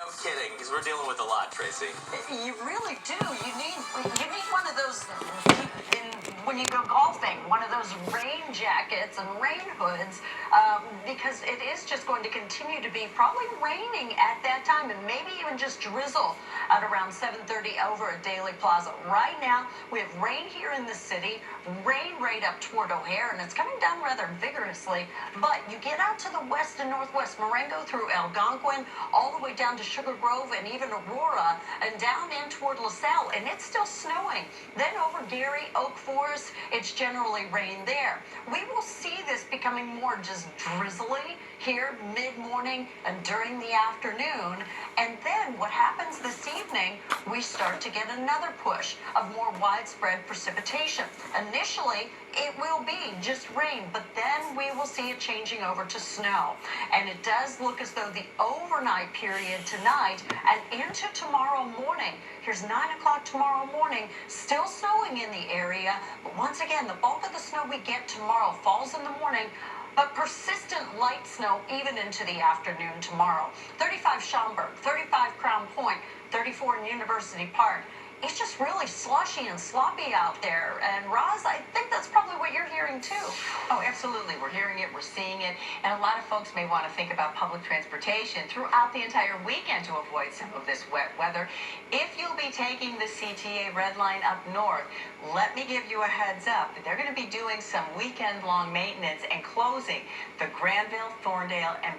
I'm kidding, because we're dealing with a lot, Tracy. You really do. You need one of those when you go golfing, one of those rain jackets and rain hoods, because it is just going to continue to be probably raining at that time, and maybe even just drizzle at around 7:30 over at Daly Plaza. Right now, we have rain here in the city, rain right up toward O'Hare, and it's coming down rather vigorously. But you get out to the west and northwest, Marengo through Algonquin, all the way down to Sugar Grove and even Aurora, and down in toward LaSalle, and it's still snowing. Then over Gary, Oak Forest, it's generally rain there. We will see this becoming more just drizzly here mid-morning and during the afternoon. And then what happens this evening, we start to get another push of more widespread precipitation. Initially, it will be just rain, but then we will see it changing over to snow. And it does look as though the overnight period tonight and into tomorrow morning, here's 9 o'clock tomorrow morning, still snowing in the area. But once again, the bulk of the snow we get tomorrow falls in the morning, but persistent light snow even into the afternoon tomorrow. 35 Schaumburg, 35 Crown Point, 34 in University Park. It's just really slushy and sloppy out there. And Roz, I think that's probably what you're hearing too. Oh, absolutely. We're hearing it, we're seeing it. And a lot of folks may want to think about public transportation throughout the entire weekend to avoid some of this wet weather. If you'll be taking the CTA Red Line up north, let me give you a heads up. They're going to be doing some weekend-long maintenance and closing the Granville, Thorndale, and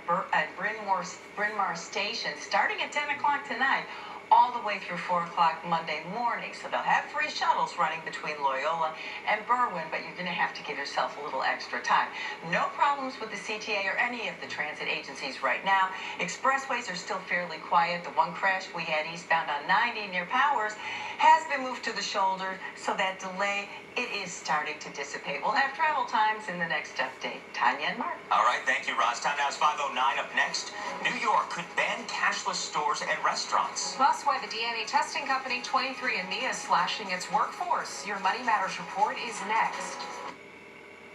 Bryn Mawr stations starting at 10 o'clock tonight, all the way through 4 o'clock Monday morning. So they'll have 3 shuttles running between Loyola and Berwyn, but you're going to have to give yourself a little extra time. No problems with the CTA or any of the transit agencies right now. Expressways are still fairly quiet. The one crash we had eastbound on 90 near Powers has been moved to the shoulder, so that delay, it is starting to dissipate. We'll have travel times in the next update. Tanya and Mark. All right, thank you, Roz. Time now is 5:09. Up next, New York could ban cashless stores and restaurants. Plus, why the DNA testing company 23andMe is slashing its workforce. Your Money Matters report is next.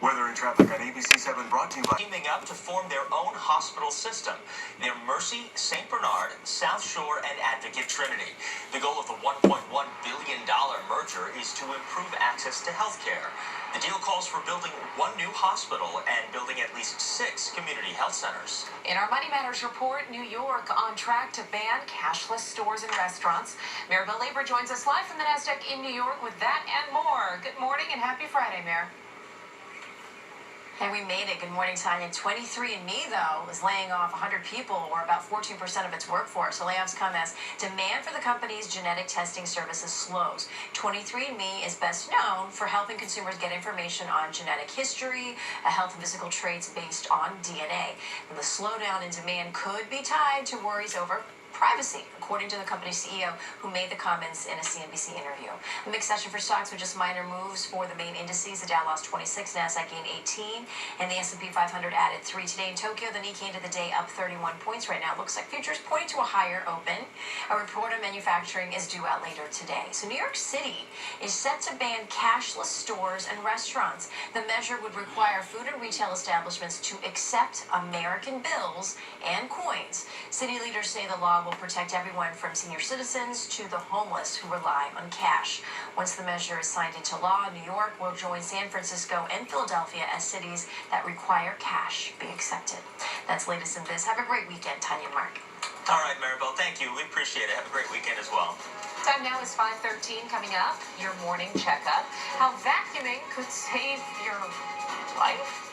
Weather and traffic on ABC7 brought to you by... Teaming up to form their own hospital system. They're Mercy, St. Bernard, South Shore, and Advocate Trinity. The goal of the $1.1 billion merger is to improve access to health care. The deal calls for building 1 new hospital and building at least 6 community health centers. In our Money Matters report, New York on track to ban cashless stores and restaurants. Mayor Bill Labor joins us live from the NASDAQ in New York with that and more. Good morning and happy Friday, Mayor. Hey, we made it. Good morning, Tanya. 23andMe, though, is laying off 100 people, or about 14% of its workforce. The layoffs come as demand for the company's genetic testing services slows. 23andMe is best known for helping consumers get information on genetic history, health and physical traits based on DNA. And the slowdown in demand could be tied to worries over privacy, according to the company's CEO, who made the comments in a CNBC interview. A mixed session for stocks with just minor moves for the main indices. The Dow lost 26, Nasdaq gained 18, and the S&P 500 added 3 today. In Tokyo, the Nikkei ended the day up 31 points right now. It looks like futures pointing to a higher open. A report on manufacturing is due out later today. So New York City is set to ban cashless stores and restaurants. The measure would require food and retail establishments to accept American bills and coins. City leaders say the law will protect everyone from senior citizens to the homeless who rely on cash. Once the measure is signed into law, New York will join San Francisco and Philadelphia as cities that require cash be accepted. That's latest in this. Have a great weekend, Tanya and Mark. All right, Maribel, thank you. We appreciate it. Have a great weekend as well. Time now is 5:13. Coming up, your morning checkup. How vacuuming could save your life.